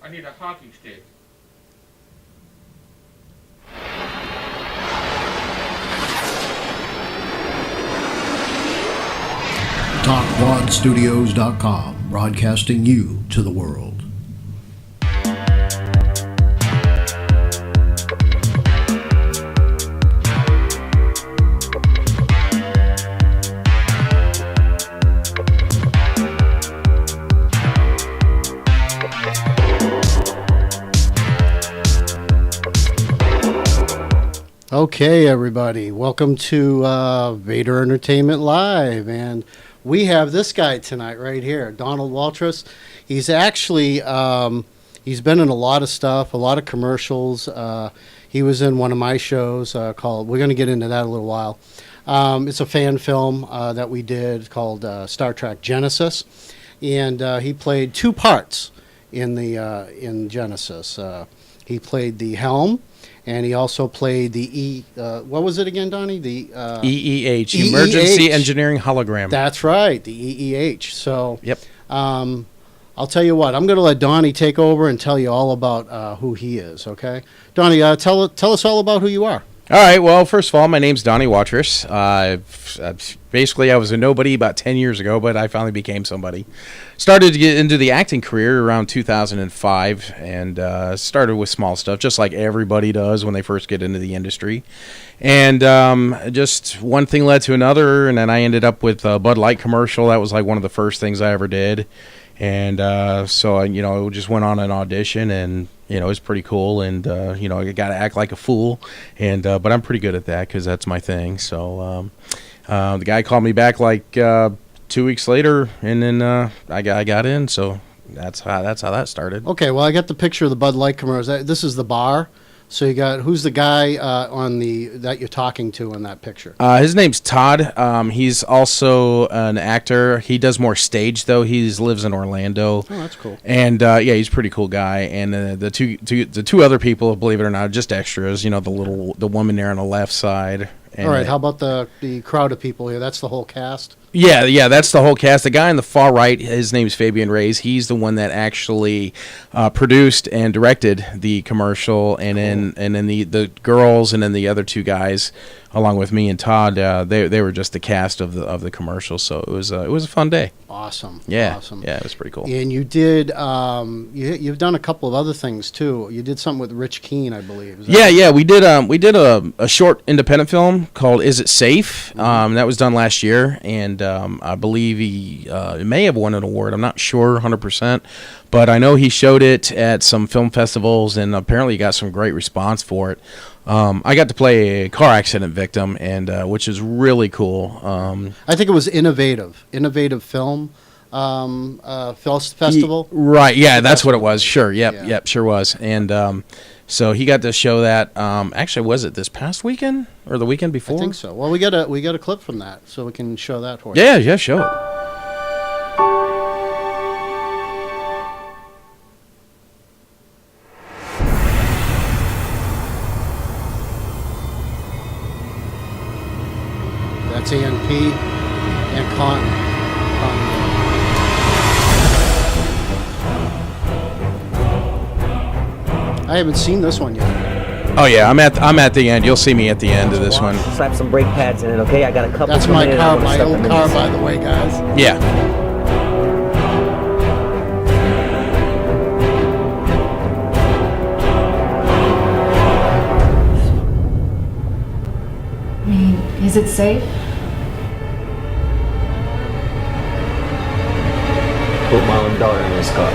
I need a hockey stick. Talkwadstudios.com, broadcasting you to the world. Okay, everybody, welcome to Vater Entertainment Live, and we have this guy tonight right here, Donald Watrous. He's actually, he's been in a lot of stuff, a lot of commercials. He was in one of my shows called, we're going to get into that in a little while. It's a fan film that we did called Star Trek Genesis, and he played two parts in in Genesis. He played the Helm, and he also played the what was it again, Donnie? The EEH, Emergency Engineering Hologram. That's right, the EEH. So, yep. I'll tell you what. I'm going to let Donnie take over and tell you all about who he is. Okay, Donnie, tell us all about who you are. All right. Well, first of all, my name's Donnie Watrous. Basically, I was a nobody about 10 years ago, but I finally became somebody. Started to get into the acting career around 2005, and started with small stuff, just like everybody does when they first get into the industry. And just one thing led to another, and then I ended up with a Bud Light commercial. That was like one of the first things I ever did. And so I, just went on an audition, and it was pretty cool. And I got to act like a fool, and but I'm pretty good at that because that's my thing. So the guy called me back like 2 weeks later, and then I got in. So that's how that started. Okay, well, I got the picture of the Bud Light commercial. This is the bar. So you got, who's the guy that you're talking to in that picture? His name's Todd. He's also an actor. He does more stage though. He lives in Orlando. Oh, that's cool. And he's a pretty cool guy. And the two other people, believe it or not, are just extras. The woman there on the left side. And all right. How about the crowd of people here? That's the whole cast. Yeah, that's the whole cast. The guy on the far right, his name's Fabian Reyes. He's the one that actually produced and directed the commercial, and then the girls, and then the other two guys, along with me and Todd, they were just the cast of the commercial. So it was a fun day. Awesome. Yeah, awesome. Yeah, it was pretty cool. And you did you've done a couple of other things too. You did something with Rich Keene, I believe. Yeah, we did a short independent film called Is It Safe? That was done last year, and I believe he may have won an award. I'm not sure 100%, but I know he showed it at some film festivals, and apparently he got some great response for it. I got to play a car accident victim, and which is really cool. I think it was Innovative Film Festival. Right, yeah, that's what it was. Sure, yep, sure was. And so he got to show that. Actually, was it this past weekend or the weekend before? I think so. Well, we got a clip from that, so we can show that for you. Yeah, show it. That's ANP and Con. I haven't seen this one yet. Oh yeah, I'm at the end. You'll see me at the end of this one. Slap some brake pads in it, okay? I got a couple. That's my car, my old car, by the way, guys. Yeah. Is it safe? Put my own daughter in this car.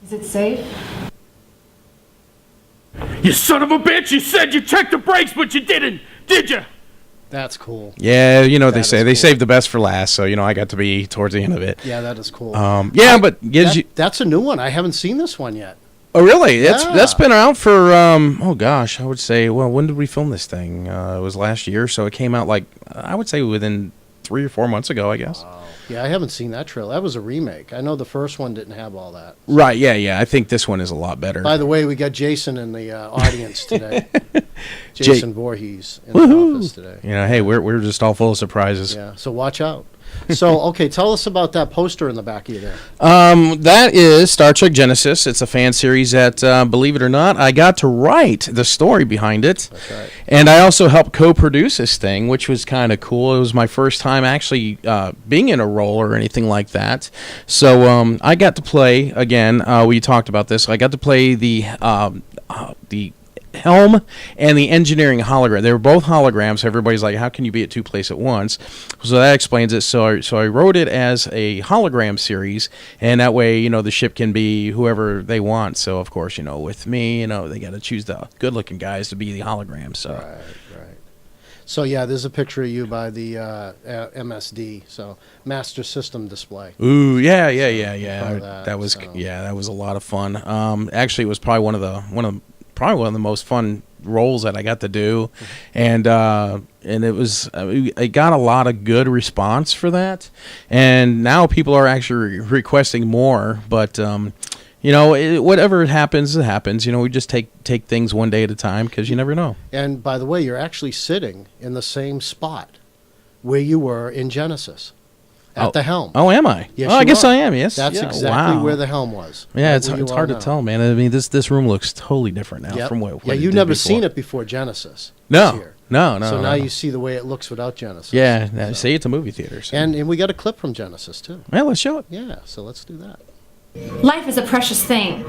Is it safe? You son of a bitch! You said you checked the brakes, but you didn't, did you? That's cool. Yeah, you know what they That say. is They cool. save the best for last, so, I got to be towards the end of it. Yeah, that is cool. Yeah, but gives you... That's a new one. I haven't seen this one yet. Oh, really? That's Yeah. been out for, oh, gosh, I would say, well, when did we film this thing? It was last year, so it came out, I would say within 3 or 4 months ago, I guess. Yeah, I haven't seen that trailer. That was a remake. I know the first one didn't have all that. Right, yeah. I think this one is a lot better. By the way, we got Jason in the audience today. Jason Voorhees in Woohoo! the office today. Hey, we're just all full of surprises. Yeah, so watch out. So, okay, tell us about that poster in the back of you there. That is Star Trek Genesis. It's a fan series that, believe it or not, I got to write the story behind it. That's right. And I also helped co-produce this thing, which was kind of cool. It was my first time actually being in a role or anything like that. So I got to play, again, we talked about this, I got to play the helm and the engineering hologram. They were both holograms. Everybody's like, how can you be at two places at once? So that explains it. So I wrote it as a hologram series, and that way, the ship can be whoever they want. So, of course, with me, they got to choose the good-looking guys to be the hologram. So. Right. So, yeah, there's a picture of you by the MSD, so Master System Display. Ooh, yeah. Part of that, That was so. that was a lot of fun. Actually, it was probably one of the most fun roles that I got to do, and it was I got a lot of good response for that, and now people are actually requesting more. But whatever happens, it happens. We just take things one day at a time because you never know. And by the way, you're actually sitting in the same spot where you were in Genesis. At the helm. Oh, am I? Yes, I you guess are. I am. Yes, That's yeah, exactly wow. where the helm was. Yeah, right it's where you hard are to now. tell, man. I mean, this room looks totally different now Yep. from what Yeah, it you've did never before. seen it before Genesis. No, was here. no. So no. now you see the way it looks without Genesis. Yeah, So- see, it's a movie theater. So. And we got a clip from Genesis too. Well, let's show it. Yeah, so let's do that. Life is a precious thing,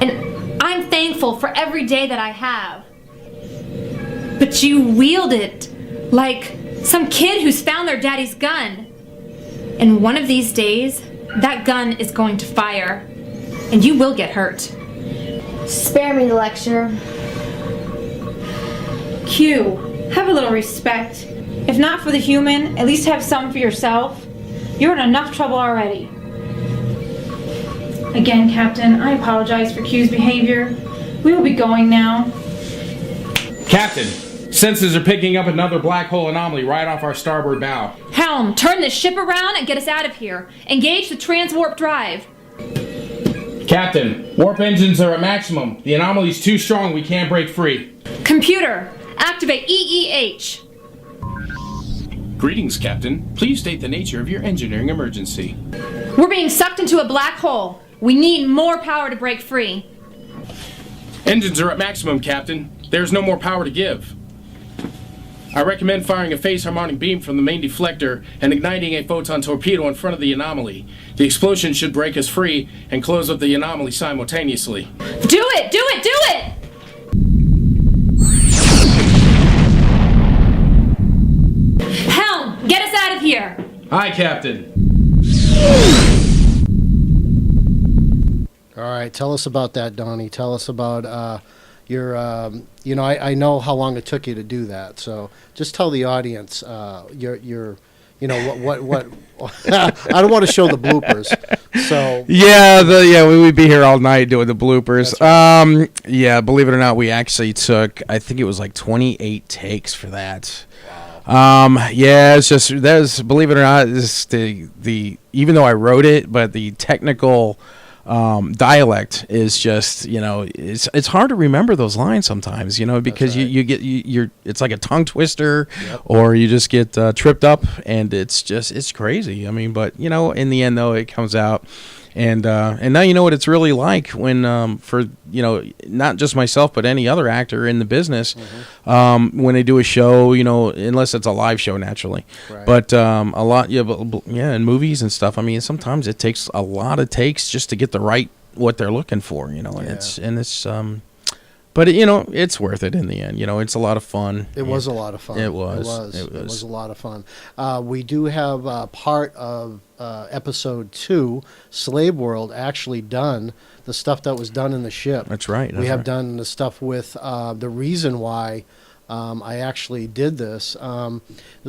and I'm thankful for every day that I have. But you wield it like some kid who's found their daddy's gun. And one of these days, that gun is going to fire, and you will get hurt. Spare me the lecture. Q, have a little respect. If not for the human, at least have some for yourself. You're in enough trouble already. Again, Captain, I apologize for Q's behavior. We will be going now. Captain, sensors are picking up another black hole anomaly right off our starboard bow. Helm, turn this ship around and get us out of here. Engage the transwarp drive. Captain, warp engines are at maximum. The anomaly's too strong. We can't break free. Computer, activate EEH. Greetings, Captain. Please state the nature of your engineering emergency. We're being sucked into a black hole. We need more power to break free. Engines are at maximum, Captain. There's no more power to give. I recommend firing a phase harmonic beam from the main deflector and igniting a photon torpedo in front of the anomaly. The explosion should break us free and close up the anomaly simultaneously. Do it! Do it! Do it! Helm, get us out of here! Hi, Captain. All right, tell us about that, Donnie. Tell us about your. I know how long it took you to do that, so just tell the audience your. What I don't want to show the bloopers. So We would be here all night doing the bloopers. Yeah, believe it or not, we actually took, I think it was like 28 takes for that. Yeah, it's just believe it or not, this the even though I wrote it, but the technical dialect is just, it's hard to remember those lines sometimes, because right. you're it's like a tongue twister. Yep. Or you just get tripped up, and it's crazy. I mean, but in the end though, it comes out. And now you know what it's really like when for not just myself but any other actor in the business, when they do a show, unless it's a live show naturally, right. But a lot in movies and stuff. I mean, sometimes it takes a lot of takes just to get what they're looking for, and it's but it's worth it in the end. It's a lot of fun. It was a lot of fun. It was a lot of fun. We do have part of episode 2, Slave World, actually done the stuff that was done in the ship. That's right. We have done the stuff with the reason why I actually did this. There's a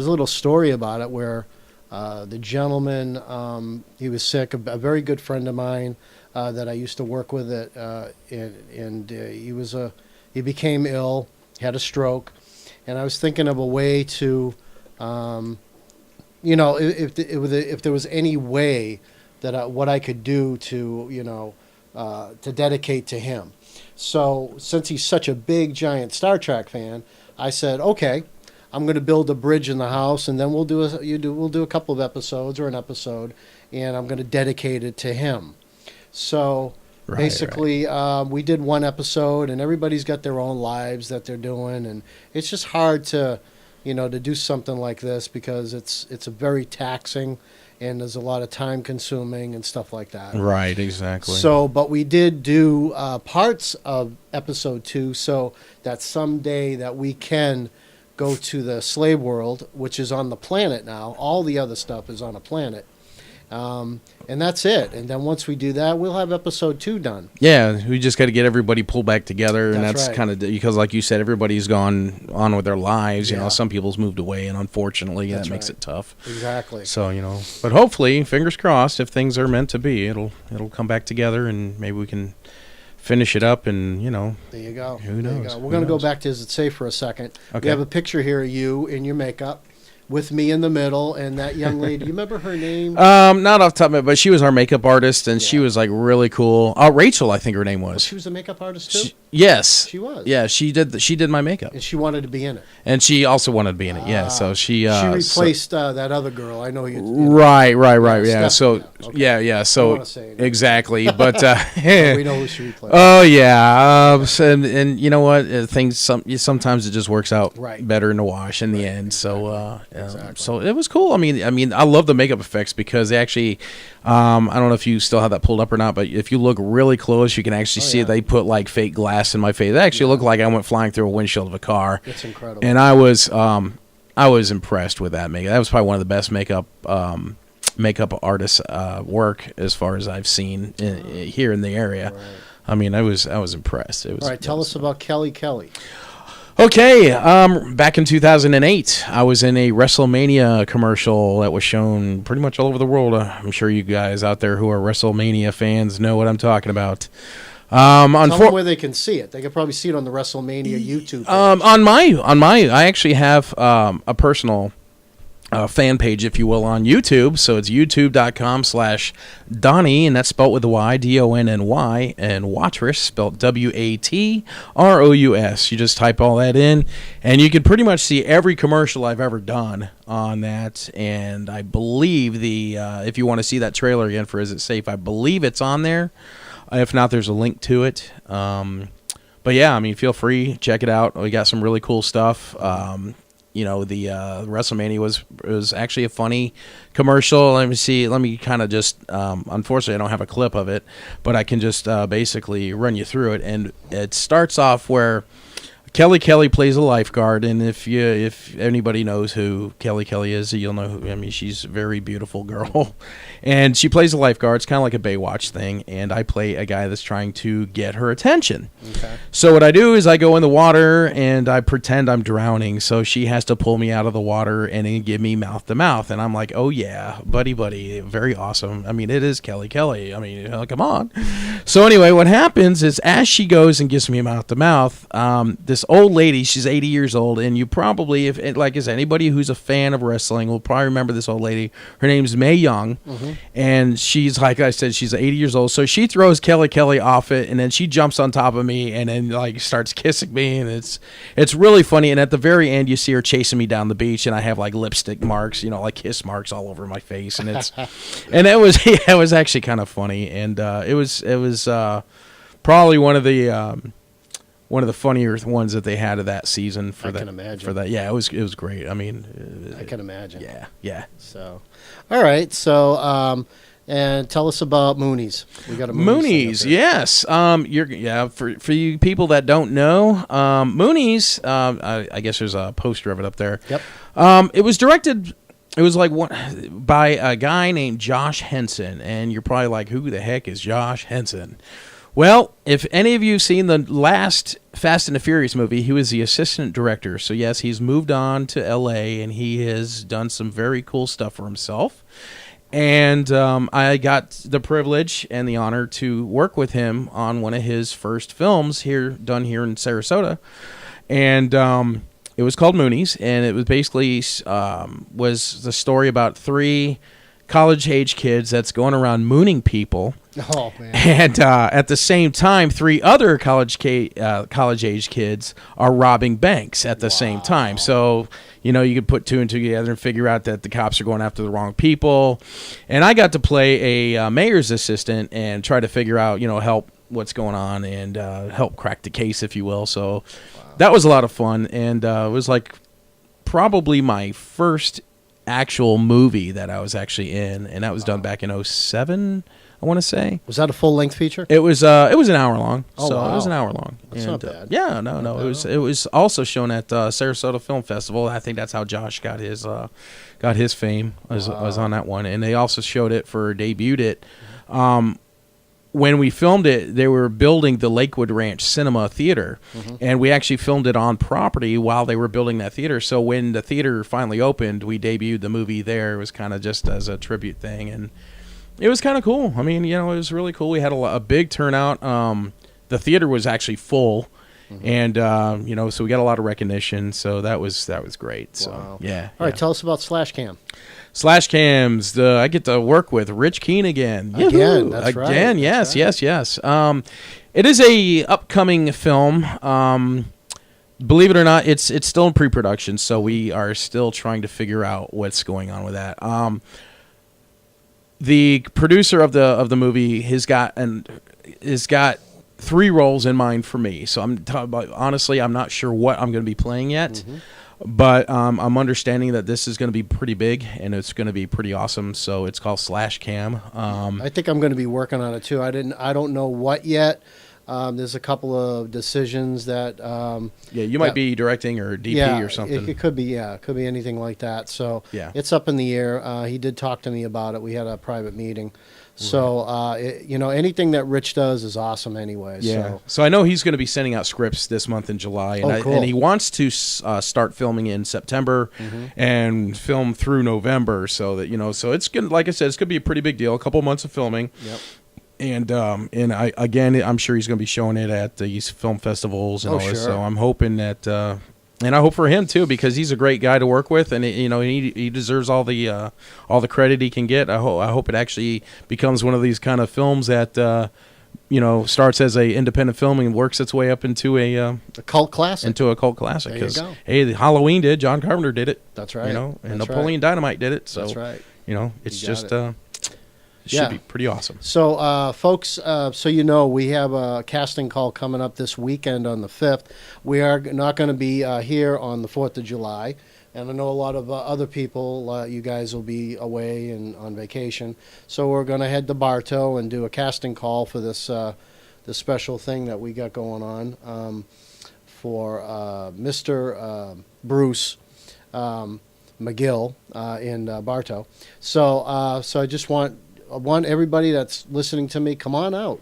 little story about it where the gentleman, he was sick, a very good friend of mine that I used to work with, he became ill, had a stroke, and I was thinking of a way to, if there was any way that what I could do to, to dedicate to him. So since he's such a big, giant Star Trek fan, I said, okay, I'm going to build a bridge in the house, and then we'll do a couple of episodes or an episode, and I'm going to dedicate it to him. So basically, we did one episode, and everybody's got their own lives that they're doing, and it's just hard to, to do something like this because it's a very taxing, and there's a lot of time consuming and stuff like that. Right, exactly. So, but we did do parts of episode 2, so that someday that we can go to the slave world, which is on the planet now. All the other stuff is on a planet. And that's it. And then once we do that, we'll have episode 2 done. Yeah, we just got to get everybody pulled back together, and that's right. kind of because, like you said, everybody's gone on with their lives. You Yeah. know, some people's moved away, and unfortunately, That's that makes right. it tough. Exactly. So but hopefully, fingers crossed, if things are meant to be, it'll come back together, and maybe we can finish it up, and There you go. Who There you knows? go. Who We're going to go knows? back to Is It Safe for a second. Okay. We have a picture here of you in your makeup with me in the middle, and that young lady. You remember her name? Not off the top of it, but she was our makeup artist, and she Yeah. was like really cool. Rachel, I think her name was. She was a makeup artist too. Yes, She was. Yeah, she did my makeup, And she wanted to be in it. and she also wanted to be in it. Yeah, so she She replaced that other girl. I know you. Right. Yeah. Stephanie. So Okay. yeah. I don't So wanna say it. exactly, but We know who she replaced. oh yeah. And you know what? Sometimes it just works out Right. better in the wash in the end. So Exactly. so it was cool. I mean, I love the makeup effects because they actually, I don't know if you still have that pulled up or not, but if you look really close, you can actually see yeah. they put like fake glass in my face. It actually looked like I went flying through a windshield of a car. It's incredible. And I was impressed with that makeup. That was probably one of the best makeup artists work as far as I've seen here in the area. Right. I mean, I was impressed. It was. All right, tell us about Kelly. Okay, back in 2008, I was in a WrestleMania commercial that was shown pretty much all over the world. I'm sure you guys out there who are WrestleMania fans know what I'm talking about. Tell them where they can see it. They can probably see it on the WrestleMania YouTube page. on my, I actually have a personal fan page, if you will, on YouTube. So it's youtube.com/Donnie, and that's spelled with a Y, DONNY, and Watrous, spelled WATROUS. You just type all that in, and you can pretty much see every commercial I've ever done on that. And I believe if you want to see that trailer again for Is It Safe, I believe it's on there. If not, there's a link to it. But yeah, I mean, feel free, check it out. We got some really cool stuff. The WrestleMania was actually a funny commercial. Let me kind of just, unfortunately I don't have a clip of it, but I can just basically run you through it. And it starts off where Kelly plays a lifeguard, and if anybody knows who Kelly is, you'll know who. I mean, she's a very beautiful girl, and she plays a lifeguard. It's kind of like a Baywatch thing, and I play a guy that's trying to get her attention. Okay. So what I do is I go in the water and I pretend I'm drowning, so she has to pull me out of the water and then give me mouth to mouth, and I'm like, oh yeah, buddy, very awesome. I mean, it is Kelly. I mean, come on. So anyway, what happens is as she goes and gives me mouth to mouth, this old lady, she's 80 years old, and you probably, as anybody who's a fan of wrestling will probably remember this old lady. Her name's Mae Young, and she's, like I said, she's 80 years old. So she throws Kelly off it, and then she jumps on top of me, and then like starts kissing me, and it's really funny. And at the very end, you see her chasing me down the beach, and I have like lipstick marks, like kiss marks all over my face, and it was actually kind of funny, and it was probably one of the funnier ones that they had of that season I can imagine. for that. Yeah, it was great. I mean, I can imagine. yeah. So, all right. So, and tell us about Moonies. We got a Moonies. thing up there. Yes. For you people that don't know, Moonies. I guess there's a poster of it up there. Yep. It was directed. It was like by a guy named Josh Henson, and you're probably like, who the heck is Josh Henson? Well, if any of you have seen the last Fast and the Furious movie, he was the assistant director. So, yes, he's moved on to L.A., and he has done some very cool stuff for himself. And I got the privilege and the honor to work with him on one of his first films done here in Sarasota. And it was called Moonies, and it was basically was the story about 3 college-age kids that's going around mooning people. Oh, man. And at the same time, 3 other college-age kids are robbing banks at the same time. So, you could put 2 and 2 together and figure out that the cops are going after the wrong people. And I got to play a mayor's assistant and try to figure out, help what's going on and help crack the case, if you will. So that was a lot of fun. And it was like probably my first actual movie that I was actually in, and that was done back in 2007, I want to say. Was that a full-length feature? It was an hour long. Oh, so wow. It was an hour long. That's not bad. Yeah, no. It was also shown at Sarasota Film Festival. I think that's how Josh got his fame. Was on that one, and they also showed it debuted it. When we filmed it, they were building the Lakewood Ranch Cinema Theater, and we actually filmed it on property while they were building that theater. So when the theater finally opened, we debuted the movie there. It was kind of just as a tribute thing, and it was kind of cool. I mean, it was really cool. We had a big turnout. The theater was actually full, and so we got a lot of recognition. So that was great. So Wow. yeah. All right, tell us about Slashcam. Slash Cams, I get to work with Rich Keene again. Again, that's right. Again, yes. It is a upcoming film. Believe it or not, it's still in pre-production, so we are still trying to figure out what's going on with that. The producer of the movie has got 3 roles in mind for me. So honestly, I'm not sure what I'm going to be playing yet. But I'm understanding that this is going to be pretty big and it's going to be pretty awesome. So it's called Slash Cam. I think I'm going to be working on it too. I don't know what yet. There's a couple of decisions that. You might be directing or DP or something. It could be. Yeah, it could be anything like that. So yeah, it's up in the air. He did talk to me about it. We had a private meeting. So, anything that Rich does is awesome anyway. Yeah. So I know he's going to be sending out scripts this month in July. And, cool. And he wants to start filming in September and film through November so that, so it's going to, like I said, it's going to be a pretty big deal. A couple months of filming. Yep. And I'm sure he's going to be showing it at these film festivals and all this. Sure. So I'm hoping that, and I hope for him too, because he's a great guy to work with, and he deserves all the credit he can get. I hope it actually becomes one of these kind of films that starts as a independent film and works its way up into a cult classic. Into a cult classic. There you go. Hey, Halloween did. John Carpenter did it. That's right. And That's Napoleon Dynamite did it. So that's right. It's You got just. it. It should be pretty awesome. So, folks, so we have a casting call coming up this weekend on the 5th. We are not going to be here on the 4th of July. And I know a lot of other people, you guys will be away and on vacation. So we're going to head to Bartow and do a casting call for this special thing that we got going on for Mr. Bruce McGill in Bartow. So I just want everybody that's listening to me, come on out.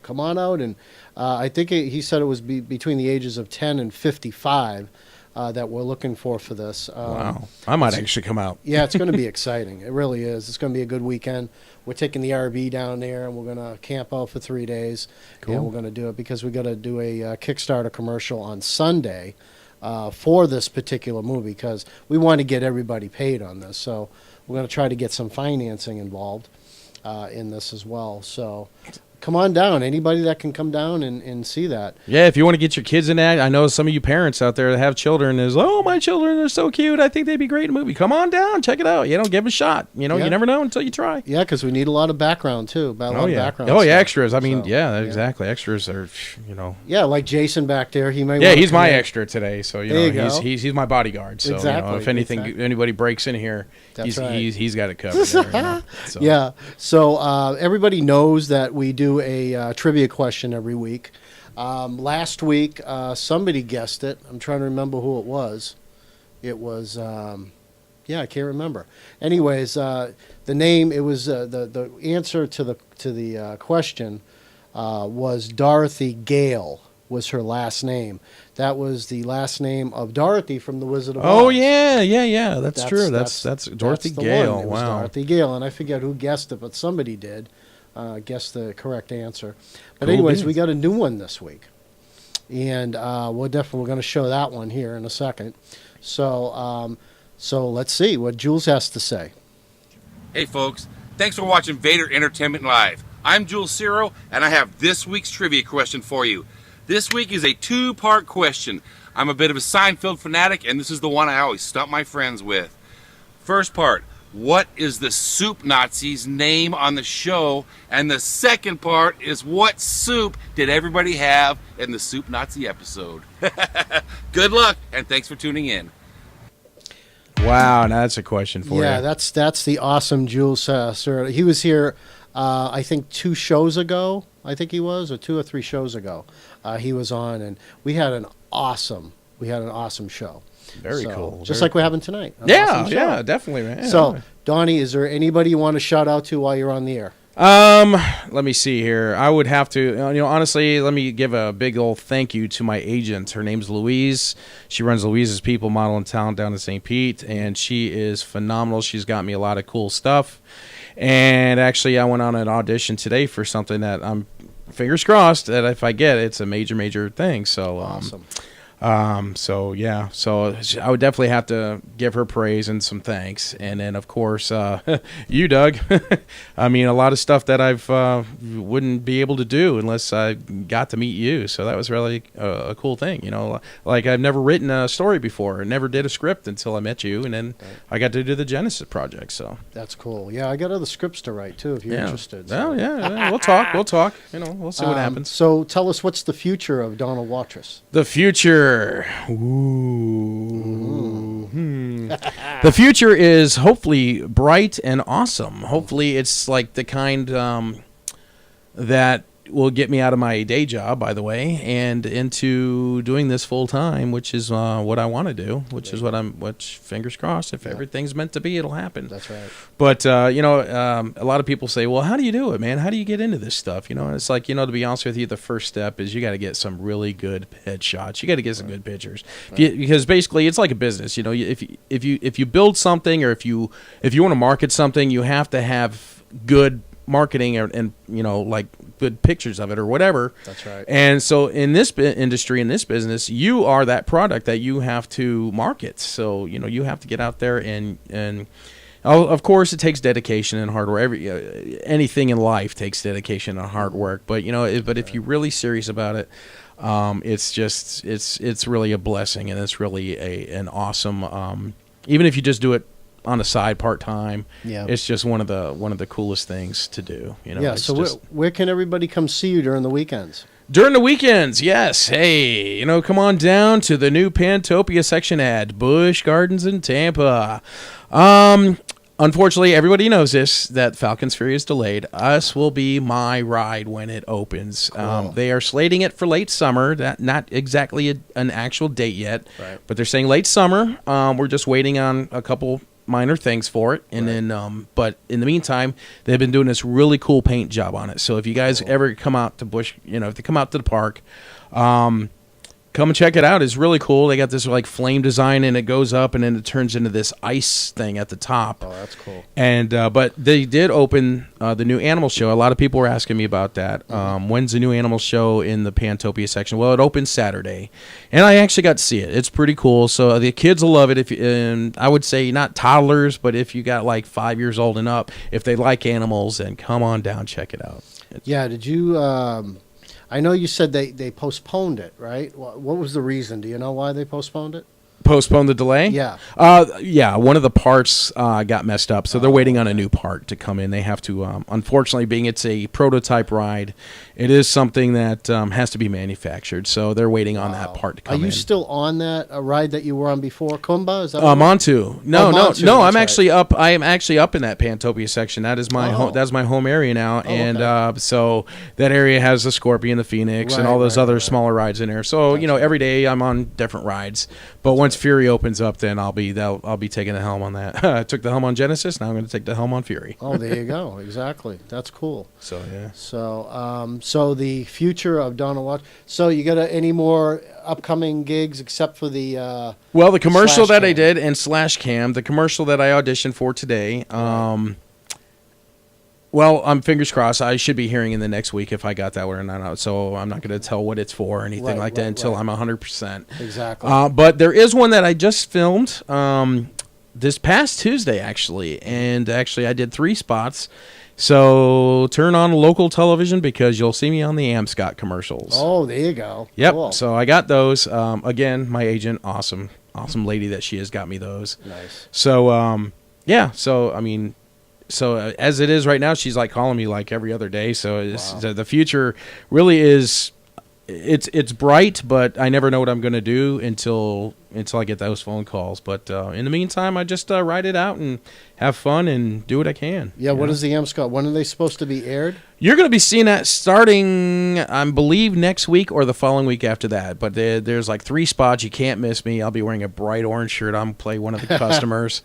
And I think he said it was between the ages of 10 and 55 that we're looking for this. Wow. I might actually come out. Yeah, it's going to be exciting. It really is. It's going to be a good weekend. We're taking the RV down there, and we're going to camp out for 3 days. Cool. And we're going to do it because we got to do a Kickstarter commercial on Sunday for this particular movie because we want to get everybody paid on this. So we're going to try to get some financing involved in this as well. So come on down. Anybody that can come down and see that. Yeah, if you want to get your kids in that, I know some of you parents out there that have children is, my children are so cute. I think they'd be great in a movie. Come on down, check it out. Give them a shot. You never know until you try. Yeah, because we need a lot of background too. Background. Oh, yeah, stuff. extras. I mean, exactly. Extras are, Yeah, like Jason back there. He may. Yeah, he's my extra today. So he's my bodyguard. So exactly. If anybody breaks in here, he's got it covered. There, so. Yeah. So everybody knows that we do a trivia question every week. Last week, somebody guessed it. I'm trying to remember who it was. It was, I can't remember. Anyways, the name. It was the answer to the question was Dorothy Gale, was her last name. That was the last name of Dorothy from The Wizard of Oz. Oh yeah. That's true. That's Dorothy the Gale. one. It was Wow. Dorothy Gale, and I forget who guessed it, but somebody did guess the correct answer. But Cool anyways, beans. we got a new one this week, and we're going to show that one here in a second. So let's see what Jules has to say. Hey folks, thanks for watching Vater Entertainment Live. I'm Jules Sciero, and I have this week's trivia question for you. This week is a two-part question. I'm a bit of a Seinfeld fanatic, and this is the one I always stump my friends with. First part, what is the soup Nazi's name on the show? And the second part is, what soup did everybody have in the Soup Nazi episode? Good luck, and thanks for tuning in. Wow, now that's a question for Yeah, you. that's the awesome Jules Sir. He was here, I think 2 shows ago. I think he was, or 2 or 3 shows ago. He was on, and we had an awesome show. Very cool. Just Very like we're having tonight. An Yeah, awesome show. yeah, definitely, man. Yeah. So, Donnie, is there anybody you want to shout out to while you're on the air? Let me see here. I would have to, honestly, let me give a big old thank you to my agent. Her name's Louise. She runs Louise's People Model and Talent down in St. Pete, and she is phenomenal. She's got me a lot of cool stuff. And actually, I went on an audition today for something that I'm fingers crossed that if I get it, it's a major thing. So Awesome. So yeah, so I would definitely have to give her praise and some thanks, and then of course you, Doug. I mean, a lot of stuff that I've wouldn't be able to do unless I got to meet you. So that was really a cool thing, Like I've never written a story before, and never did a script until I met you, and then I got to do the Genesis project. So That's cool. Yeah, I got other scripts to write too, if you're interested. Oh yeah, we'll talk. We'll talk. We'll see what happens. So tell us, what's the future of Donald Watrous? The future. Ooh. The future is hopefully bright and awesome. Hopefully it's like the kind that will get me out of my day job, by the way, and into doing this full time, which is what I want to do, which fingers crossed, if everything's meant to be, it'll happen. That's right. But, a lot of people say, well, how do you do it, man? How do you get into this stuff? And it's like, to be honest with you, the first step is you got to get some really good headshots. You got to get some good pictures. Because basically it's like a business. If you build something, or if you want to market something, you have to have good marketing and like good pictures of it or whatever. That's right. And so in this industry, in this business, you are that product that you have to market. So you have to get out there and of course it takes dedication and hard work. Anything in life takes dedication and hard work. But but if you're really serious about it, it's really a blessing, and it's really an awesome. Even if you just do it on the side part-time, it's just one of the coolest things to do. So where can everybody come see you during the weekends? During the weekends, yes. Hey, come on down to the new Pantopia section at Busch Gardens in Tampa. Unfortunately, everybody knows this, that Falcon's Fury is delayed. Us will be my ride when it opens. Cool. They are slating it for late summer. Not exactly an actual date yet, right, but they're saying late summer. We're just waiting on a couple minor things for it, and then but in the meantime, they've been doing this really cool paint job on it. So if you guys ever come out to Busch, if they come out to the park, come and check it out. It's really cool. They got this like flame design, and it goes up, and then it turns into this ice thing at the top. Oh, that's cool. And but they did open the new animal show. A lot of people were asking me about that. When's the new animal show in the Pantopia section? Well, it opens Saturday, and I actually got to see it. It's pretty cool. So the kids will love it. And I would say not toddlers, but if you got like 5 years old and up, if they like animals, then come on down, check it out. Did you? I know you said they postponed it, right? What was the reason? Do you know why they postponed it? Postpone the delay? Yeah. One of the parts got messed up, so they're waiting on a new part to come in. They have to, unfortunately, being it's a prototype ride, it is something that has to be manufactured, so they're waiting on that part to come in. Are you still on that ride that you were on before, Kumba? Is that Montu. No, Montu, no. that's I'm actually up. I am actually up in that Pantopia section. That is my that's my home area now, and so that area has the Scorpion, the Phoenix, and all those other smaller rides in there. So every day I'm on different rides, but once Fury opens up, then I'll be taking the helm on that. I took the helm on Genesis. Now I'm going to take the helm on Fury. Oh, there you go. Exactly. That's cool. So yeah. So So the future of Donald Watch. So you got any more upcoming gigs except for the Well, the commercial Slash that I Cam. did and Slash Cam, the commercial that I auditioned for today. Well, I'm fingers crossed. I should be hearing in the next week if I got that one or not. So I'm not going to tell what it's for or anything like that until I'm 100%. Exactly. But there is one that I just filmed this past Tuesday, actually. And actually, I did 3 spots. So turn on local television because you'll see me on the Amscott commercials. Oh, there you go. Yep. Cool. So I got those. Again, my agent, awesome lady that she has, got me those. Nice. So, yeah. So, I mean, as it is right now, she's like calling me like every other day. So the future really is, it's bright, but I never know what I'm going to do until I get those phone calls. But in the meantime, I just ride it out and have fun and do what I can. Yeah, what is the Amscott? When are they supposed to be aired? You're going to be seeing that starting, I believe, next week or the following week after that. But there's like 3 spots. You can't miss me. I'll be wearing a bright orange shirt. I'm play one of the customers.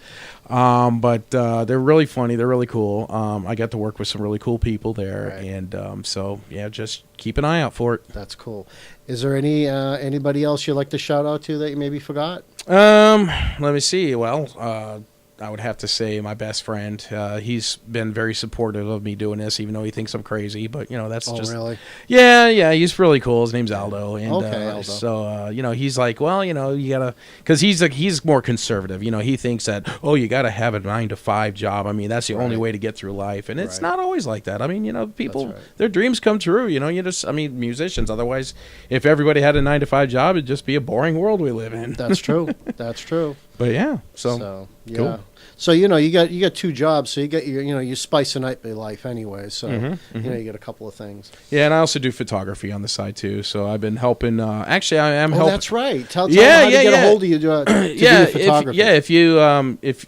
But they're really funny. They're really cool. I got to work with some really cool people there. Right. And so, yeah, just keep an eye out for it. That's cool. Is there anybody else you'd like to shout out to that you maybe forgot? Let me see. Well, I would have to say my best friend. He's been very supportive of me doing this, even though he thinks I'm crazy. But that's just. Really? Yeah. He's really cool. His name's Aldo, and Aldo. so he's like, well, you gotta, because he's more conservative. He thinks that you gotta have a 9-to-5 job. I mean, that's the only way to get through life, and it's not always like that. I mean, people, their dreams come true. Musicians. Otherwise, if everybody had a 9-to-5 job, it'd just be a boring world we live in. That's true. That's true. But yeah, So yeah. Cool. So you got 2 jobs, so you got you spicing up your life anyway. So you got a couple of things. Yeah, and I also do photography on the side too. So I've been helping. Actually, I am helping. That's right. Tell them how to get a hold of you to do photography. If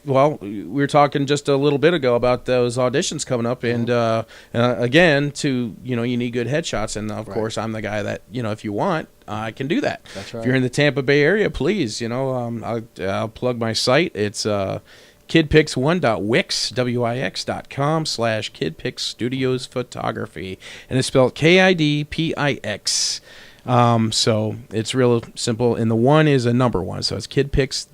we were talking just a little bit ago about those auditions coming up, and again, you need good headshots, and of course, I'm the guy that if you want. I can do that. That's right. If you're in the Tampa Bay area, please, I'll plug my site. It's kidpix1.wix.com/kidpix studios photography, and it's spelled KIDPIX. So it's real simple, and the 1 is a number 1, so it's kidpix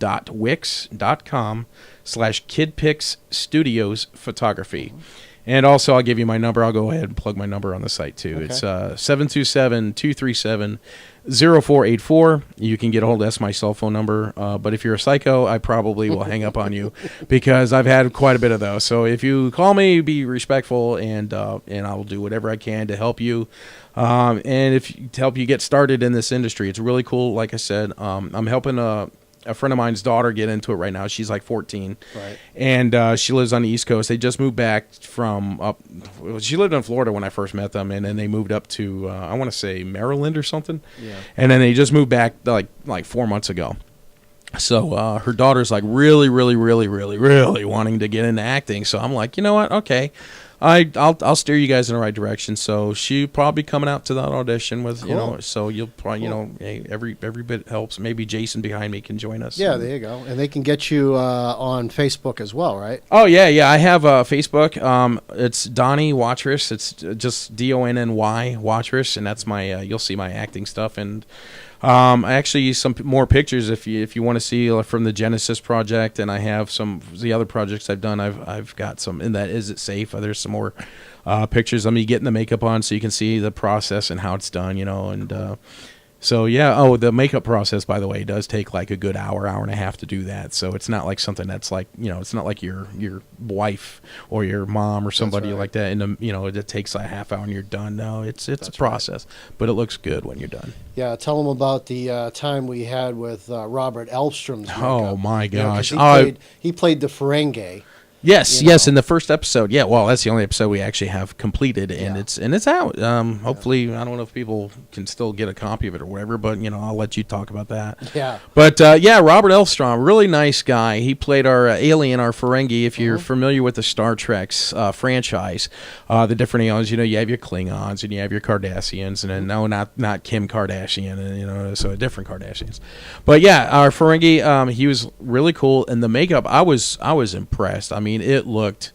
.wix.com/kidpix studios photography. And also, I'll give you my number. I'll go ahead and plug my number on the site, too. Okay. It's 727-237-0484. You can get a hold of that's my cell phone number. But if you're a psycho, I probably will hang up on you because I've had quite a bit of those. So if you call me, be respectful, and I'll do whatever I can to help you. And to help you get started in this industry. It's really cool. Like I said, I'm helping a friend of mine's daughter get into it right now. She's like 14. Right. And she lives on the East Coast. They just moved back from up. She lived in Florida when I first met them, and then they moved up to, I want to say, Maryland or something. Yeah. And then they just moved back like 4 months ago. So her daughter's like really, really, really, really, really wanting to get into acting. So I'm like, you know what? Okay. I'll steer you guys in the right direction. So she'll probably be coming out to that audition with so you'll probably hey, every bit helps. Maybe Jason behind me can join us. Yeah, there you go. And they can get you on Facebook as well, right? Oh yeah. I have Facebook. It's Donnie Watrous. It's just DONNY Watrous, and that's my. You'll see my acting stuff, and I actually use some more pictures if you want to see from the Genesis project, and I have some the other projects I've done. I've got some in that. Is It Safe? There's some more pictures of me getting the makeup on, so you can see the process and how it's done. And so yeah. Oh, the makeup process, by the way, does take like a good hour and a half to do that. So it's not like something that's like it's not like your wife or your mom or somebody like that. And it takes like a half hour and you're done. No, it's a process, but it looks good when you're done. Yeah, tell them about the time we had with Robert Elfstrom's makeup. Oh my gosh! He played the Ferengi. Yes, in the first episode. Yeah, well, that's the only episode we actually have completed, and it's out. Hopefully, I don't know if people can still get a copy of it or whatever, but I'll let you talk about that. Yeah. But Robert Elfstrom, really nice guy. He played our alien, our Ferengi. If you're familiar with the Star Trek's franchise, the different aliens, you have your Klingons and you have your Cardassians, and then not Kim Kardashian, and so different Kardashians. But yeah, our Ferengi, he was really cool, and the makeup, I was impressed. I mean, it looked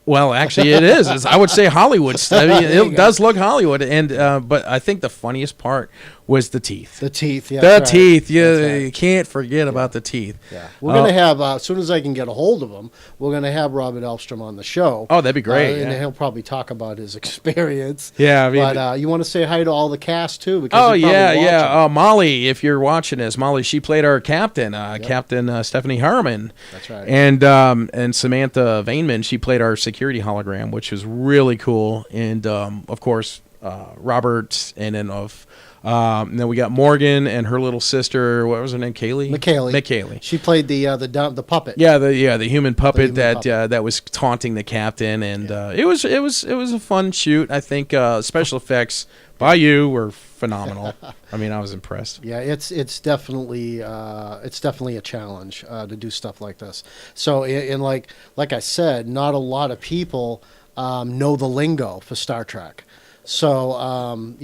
Well, actually, it is. I would say Hollywood. I mean, it does look Hollywood, and but I think the funniest part was the teeth. The teeth, yeah. The teeth. You can't forget about the teeth. Yeah. We're going to have, as soon as I can get a hold of him, we're going to have Robert Elfstrom on the show. Oh, that'd be great. And he'll probably talk about his experience. Yeah, I mean, but you want to say hi to all the cast, too? Because oh, yeah. Molly, if you're watching this, Molly, she played our captain, Captain Stephanie Harriman. That's right. And Samantha Vainman, she played our security hologram, which was really cool. And, of course, Robert, and then we got Morgan and her little sister. What was her name? Kaylee. McKaylee. She played the puppet. Yeah, the human puppet that was taunting the captain, and it was a fun shoot. I think special effects by you were phenomenal. I mean, I was impressed. Yeah, it's definitely a challenge to do stuff like this. So, and like I said, not a lot of people know the lingo for Star Trek. So, and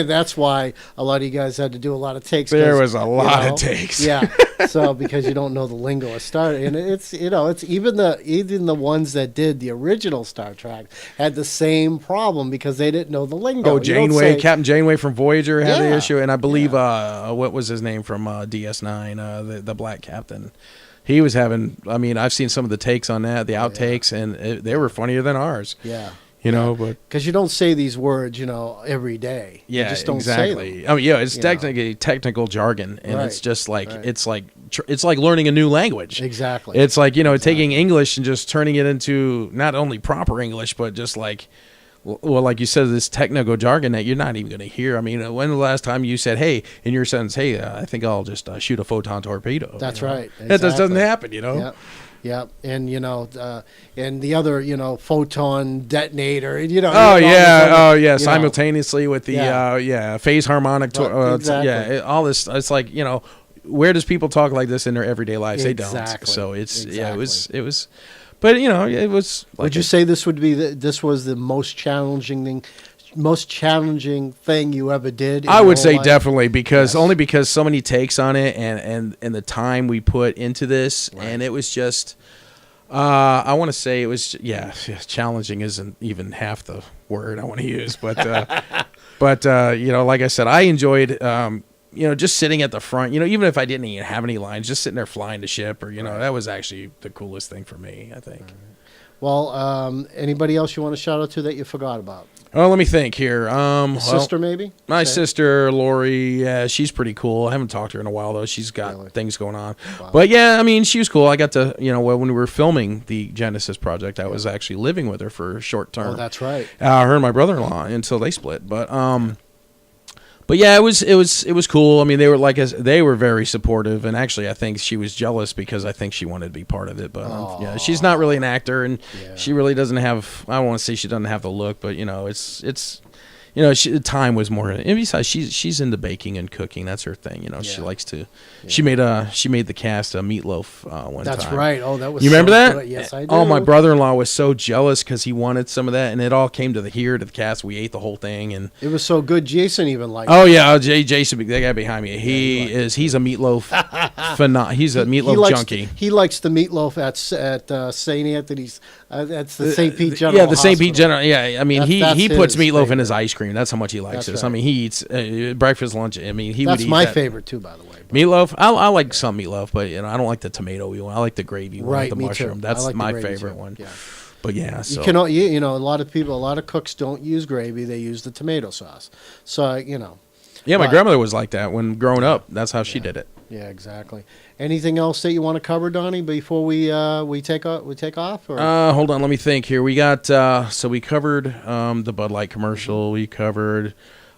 that's why a lot of you guys had to do a lot of takes. There was a lot of takes. Yeah. So, because you don't know the lingo of Star, and it's even the ones that did the original Star Trek had the same problem because they didn't know the lingo. Oh, Captain Janeway from Voyager had the issue, and I believe what was his name from DS9, the black captain. He was having. I mean, I've seen some of the takes on that, the outtakes, and they were funnier than ours. Yeah. But because you don't say these words, every day. Yeah, you just don't exactly. say them. I mean, it's technical jargon, and it's just like it's like learning a new language. Exactly. It's like taking English and just turning it into not only proper English, but just like, well, like you said, this technical jargon that you're not even going to hear. I mean, when the last time you said, "Hey," in your sentence, "Hey, I think I'll just shoot a photon torpedo." That's right. Exactly. That just doesn't happen, Yep. Yeah, and and the other, photon detonator, simultaneously with the phase harmonic, exactly. all this. It's like where does people talk like this in their everyday lives? Exactly. They don't. So it's it was, but it was. Like would you say this was the most challenging thing you ever did? I would say definitely because so many takes on it and the time we put into this, and it was just I want to say it was challenging isn't even half the word I want to use, but like I said, I enjoyed just sitting at the front, even if I didn't even have any lines, just sitting there flying the ship, or that was actually the coolest thing for me, I think. Well, anybody else you want to shout out to that you forgot about? Oh, let me think here. Sister, maybe? My sister, Lori, she's pretty cool. I haven't talked to her in a while, though. She's got things going on. Wow. But, I mean, she was cool. I got to, when we were filming the Genesis project, I was actually living with her for a short term. Oh, that's right. Her and my brother-in-law until they split. But yeah, it was cool. I mean, they were very supportive, and actually, I think she was jealous because I think she wanted to be part of it. But she's not really an actor, and she really doesn't have. I don't want to say she doesn't have the look, but it's time was more. And besides, she's into baking and cooking. That's her thing. She likes to. Yeah. She made the cast a meatloaf one time. That's right. Oh, that was. You remember that? Good. Yes, I do. Oh, my brother-in-law was so jealous because he wanted some of that, and it all came to the cast. We ate the whole thing, and it was so good. Jason even liked. Oh yeah, Jason, that guy behind me. He's a meatloaf. He's a meatloaf junkie. He likes the meatloaf at St. Anthony's. That's the St. Pete General. Yeah, the St. Pete General. Yeah, I mean he puts meatloaf favorite. in his ice cream. That's how much he likes this. Right. I mean, he eats breakfast, lunch. I mean, that's my favorite too, by the way. Meatloaf. I like some meatloaf, but I don't like the tomato one. I like the gravy one, right, the mushroom. Too. That's like my favorite one. Yeah. But yeah, so. A lot of cooks don't use gravy; they use the tomato sauce. So Yeah, my grandmother was like that when growing up. That's how she did it. Yeah, exactly. Anything else that you want to cover, Donnie, before we take off? Or? Hold on, let me think here. We got so we covered the Bud Light commercial. We covered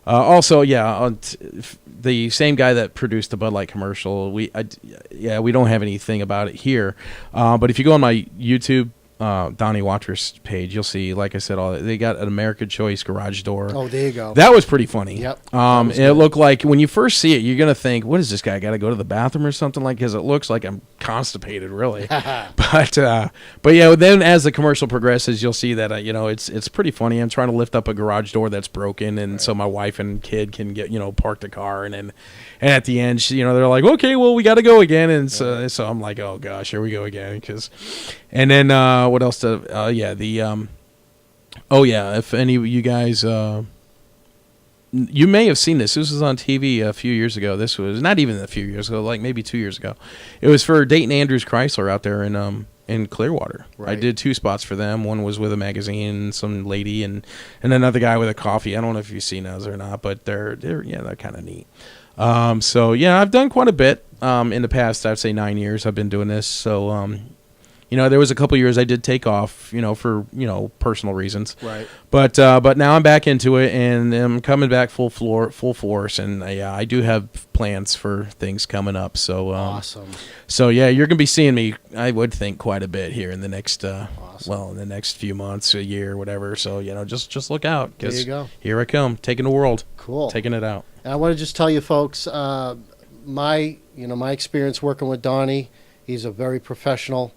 also the same guy that produced the Bud Light commercial. We don't have anything about it here, but if you go on my YouTube Donnie Watrous page, you'll see, like I said, they got an American Choice garage door. Oh, there you go. That was pretty funny. Yep. It looked like when you first see it, you're gonna think, "What is this guy got to go to the bathroom or something?" Because it looks like I'm constipated, really. But yeah, then as the commercial progresses, you'll see that it's pretty funny. I'm trying to lift up a garage door that's broken, and so my wife and kid can get park the car, and at the end, they're like, okay, well, we got to go again, and so I'm like, oh gosh, here we go again, and then what else? If any of you guys. You may have seen this. This was on TV a few years ago. This was not even a few years ago, like maybe 2 years ago. It was for Dayton Andrews Chrysler out there in Clearwater. Right. I did 2 spots for them. One was with a magazine, some lady, and another guy with a coffee. I don't know if you've seen those or not, but they're kind of neat. So yeah, I've done quite a bit in the past. I'd say 9 years I've been doing this. So there was a couple years I did take off, for personal reasons. Right. But now I'm back into it, and I'm coming back full force, and I do have plans for things coming up. So awesome. So yeah, you're gonna be seeing me, I would think, quite a bit here in the next in the next few months, a year, whatever. So just look out, there you go. Here I come, taking the world. Cool. Taking it out. And I want to just tell you folks, my experience working with Donnie. He's a very professional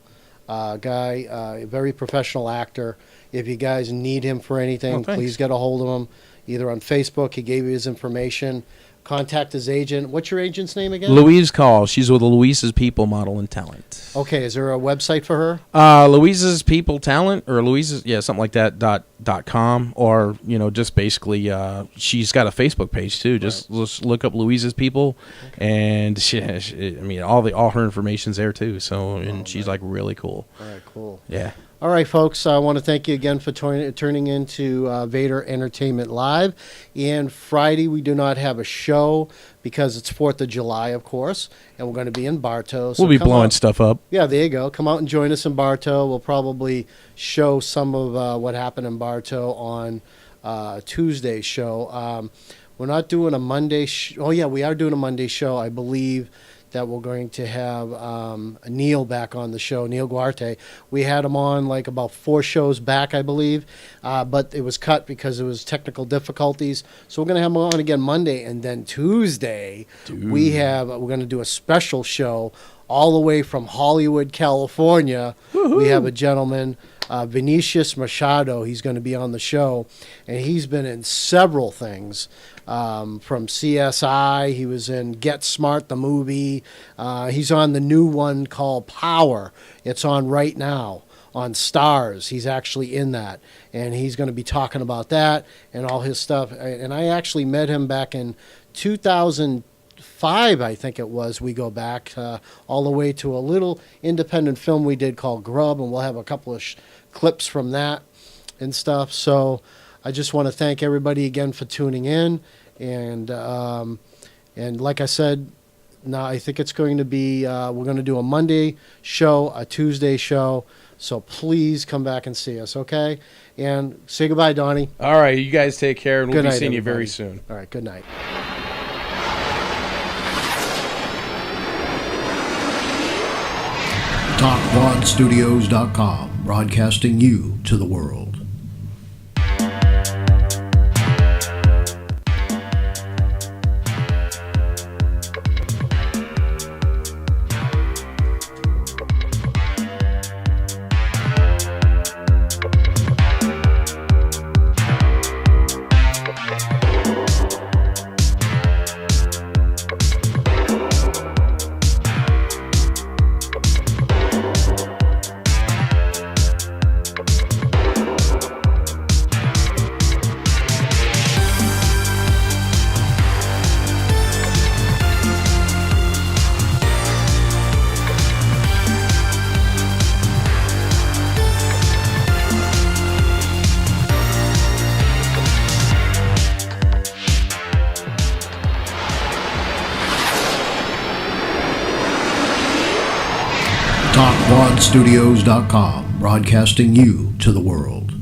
guy, a very professional actor. If you guys need him for anything, please get a hold of him, either on Facebook. He gave you his information. Contact his agent. What's your agent's name again? Louise Call. She's with Louise's People Model and Talent. Okay, is there a website for her? Louise's People Talent, or Louise's, something like that, .com, or just basically she's got a Facebook page too. Just look up Louise's People, and all her information's there too. So she's like really cool. All right, cool. Yeah. All right, folks, I want to thank you again for turning into Vater Entertainment Live. And Friday, we do not have a show because it's 4th of July, of course, and we're going to be in Bartow. So we'll be blowing stuff up. Yeah, there you go. Come out and join us in Bartow. We'll probably show some of what happened in Bartow on Tuesday's show. We're not doing a Monday oh, yeah, we are doing a Monday show, I believe, that we're going to have Niel back on the show, Niel Guilarte. We had him on like about 4 shows back, I believe, but it was cut because it was technical difficulties. So we're going to have him on again Monday, and then Tuesday we're going to do a special show all the way from Hollywood, California. Woo-hoo. We have a gentleman, Vinicius Machado. He's going to be on the show, and he's been in several things. From CSI, he was in Get Smart, the movie. He's on the new one called Power. It's on right now on Stars. He's actually in that, and he's going to be talking about that and all his stuff. And I actually met him back in 2005, I think it was. We go back all the way to a little independent film we did called Grub, and we'll have a couple of clips from that and stuff. So I just want to thank everybody again for tuning in, and like I said, now I think it's going to be we're going to do a Monday show, a Tuesday show, so please come back and see us, okay? And say goodbye, Donnie. All right, you guys take care, and we'll be seeing everybody. you very soon. All right, good night. Talkwadstudios.com, broadcasting you to the world. Talkwadstudios.com, broadcasting you to the world.